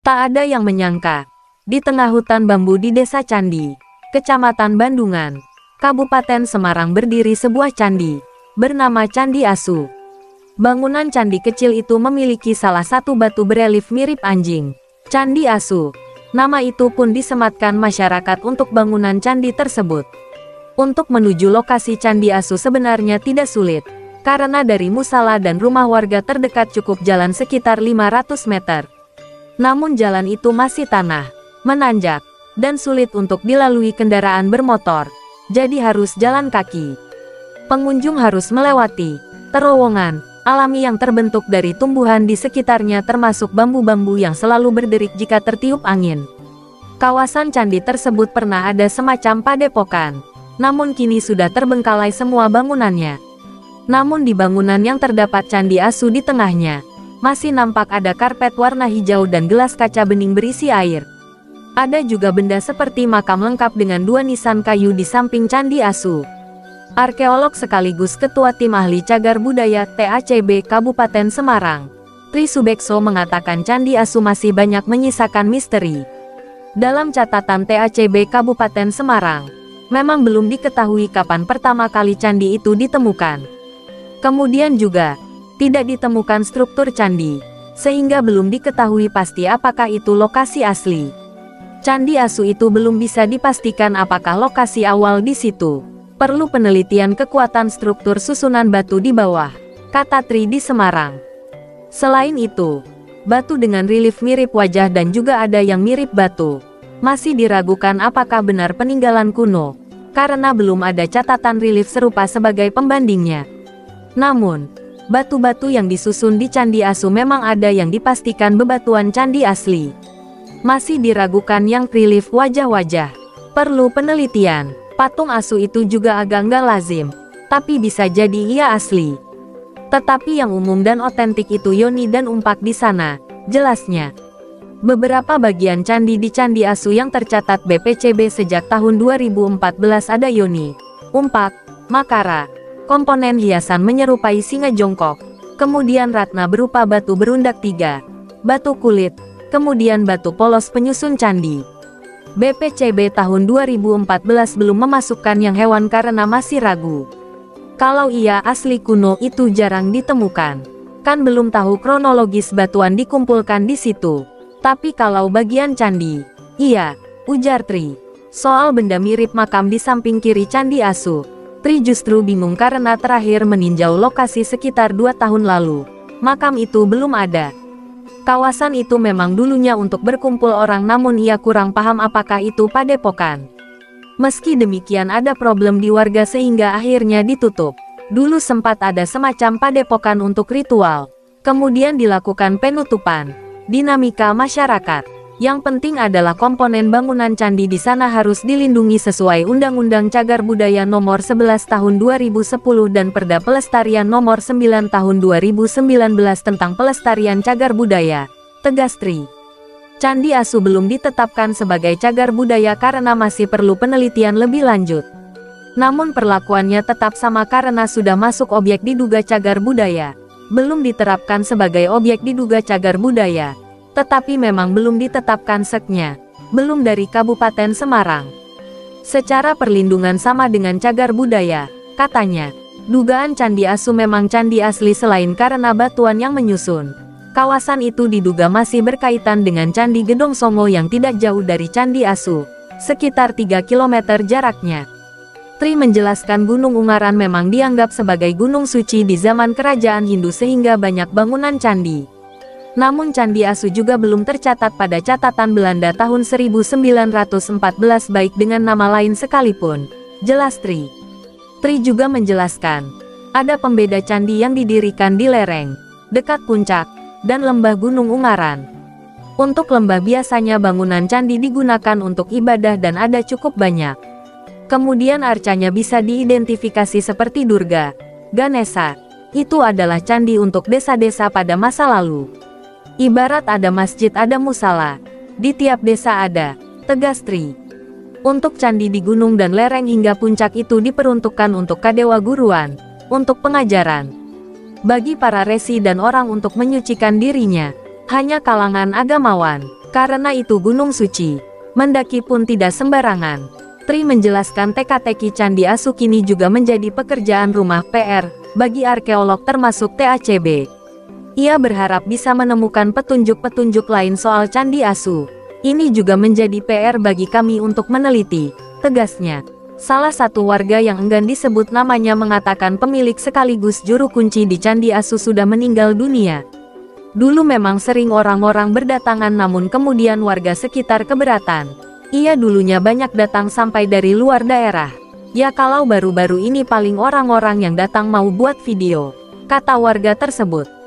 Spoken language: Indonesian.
Tak ada yang menyangka, di tengah hutan bambu di Desa Candi, Kecamatan Bandungan, Kabupaten Semarang berdiri sebuah candi, bernama Candi Asu. Bangunan candi kecil itu memiliki salah satu batu berelief mirip anjing. Candi Asu. Nama itu pun disematkan masyarakat untuk bangunan candi tersebut. Untuk menuju lokasi Candi Asu sebenarnya tidak sulit, karena dari musala dan rumah warga terdekat cukup jalan sekitar 500 meter. Namun jalan itu masih tanah, menanjak, dan sulit untuk dilalui kendaraan bermotor, jadi harus jalan kaki. Pengunjung harus melewati terowongan alami yang terbentuk dari tumbuhan di sekitarnya termasuk bambu-bambu yang selalu berderik jika tertiup angin. Kawasan candi tersebut pernah ada semacam padepokan, namun kini sudah terbengkalai semua bangunannya. Namun di bangunan yang terdapat Candi Asu di tengahnya, masih nampak ada karpet warna hijau dan gelas kaca bening berisi air. Ada juga benda seperti makam lengkap dengan 2 nisan kayu di samping Candi Asu. Arkeolog sekaligus Ketua Tim Ahli Cagar Budaya TACB Kabupaten Semarang, Tri Subekso mengatakan Candi Asu masih banyak menyisakan misteri. Dalam catatan TACB Kabupaten Semarang, memang belum diketahui kapan pertama kali candi itu ditemukan. Kemudian juga, tidak ditemukan struktur candi, sehingga belum diketahui pasti apakah itu lokasi asli. Candi Asu itu belum bisa dipastikan apakah lokasi awal di situ. Perlu penelitian kekuatan struktur susunan batu di bawah, kata Tri di Semarang. Selain itu, batu dengan relief mirip wajah dan juga ada yang mirip batu. Masih diragukan apakah benar peninggalan kuno, karena belum ada catatan relief serupa sebagai pembandingnya. Namun, batu-batu yang disusun di Candi Asu memang ada yang dipastikan bebatuan candi asli. Masih diragukan yang relief wajah-wajah. Perlu penelitian. Patung Asu itu juga agak nggak lazim, tapi bisa jadi ia asli. Tetapi yang umum dan otentik itu yoni dan umpak di sana, jelasnya. Beberapa bagian candi di Candi Asu yang tercatat BPCB sejak tahun 2014 ada yoni, umpak, makara, komponen hiasan menyerupai singa jongkok, kemudian ratna berupa batu berundak 3, batu kulit, kemudian batu polos penyusun candi. BPCB tahun 2014 belum memasukkan yang hewan karena masih ragu. Kalau ia asli kuno itu jarang ditemukan. Kan belum tahu kronologis batuan dikumpulkan di situ. Tapi kalau bagian candi, iya, ujar Tri. Soal benda mirip makam di samping kiri Candi Asu, Tri justru bingung karena terakhir meninjau lokasi sekitar 2 tahun lalu. Makam itu belum ada. Kawasan itu memang dulunya untuk berkumpul orang namun ia kurang paham apakah itu padepokan. Meski demikian ada problem di warga sehingga akhirnya ditutup. Dulu sempat ada semacam padepokan untuk ritual. Kemudian dilakukan penutupan. Dinamika masyarakat. Yang penting adalah komponen bangunan candi di sana harus dilindungi sesuai Undang-Undang Cagar Budaya Nomor 11 Tahun 2010 dan Perda Pelestarian Nomor 9 Tahun 2019 tentang Pelestarian Cagar Budaya, tegas Tri. Candi Asu belum ditetapkan sebagai cagar budaya karena masih perlu penelitian lebih lanjut. Namun perlakuannya tetap sama karena sudah masuk objek diduga cagar budaya. Belum diterapkan sebagai objek diduga cagar budaya. Tetapi memang belum ditetapkan seknya, belum dari Kabupaten Semarang. Secara perlindungan sama dengan cagar budaya, katanya. Dugaan Candi Asu memang candi asli selain karena batuan yang menyusun. Kawasan itu diduga masih berkaitan dengan Candi Gedong Songo yang tidak jauh dari Candi Asu, sekitar 3 km jaraknya. Tri menjelaskan Gunung Ungaran memang dianggap sebagai gunung suci di zaman kerajaan Hindu sehingga banyak bangunan candi. Namun Candi Asu juga belum tercatat pada catatan Belanda tahun 1914 baik dengan nama lain sekalipun, jelas Tri. Tri juga menjelaskan, ada pembeda candi yang didirikan di lereng, dekat puncak, dan lembah Gunung Ungaran. Untuk lembah biasanya bangunan candi digunakan untuk ibadah dan ada cukup banyak. Kemudian arcanya bisa diidentifikasi seperti Durga, Ganesha. Itu adalah candi untuk desa-desa pada masa lalu. Ibarat ada masjid ada musala. Di tiap desa ada, tegas Tri. Untuk candi di gunung dan lereng hingga puncak itu diperuntukkan untuk kadewa guruan, untuk pengajaran. Bagi para resi dan orang untuk menyucikan dirinya, hanya kalangan agamawan. Karena itu gunung suci, mendaki pun tidak sembarangan. Tri menjelaskan teka-teki Candi Asu kini juga menjadi pekerjaan rumah PR bagi arkeolog termasuk TACB. Ia berharap bisa menemukan petunjuk-petunjuk lain soal Candi Asu. Ini juga menjadi PR bagi kami untuk meneliti, tegasnya. Salah satu warga yang enggan disebut namanya mengatakan pemilik sekaligus juru kunci di Candi Asu sudah meninggal dunia. Dulu memang sering orang-orang berdatangan namun kemudian warga sekitar keberatan. Ia dulunya banyak datang sampai dari luar daerah. Ya kalau baru-baru ini paling orang-orang yang datang mau buat video, kata warga tersebut.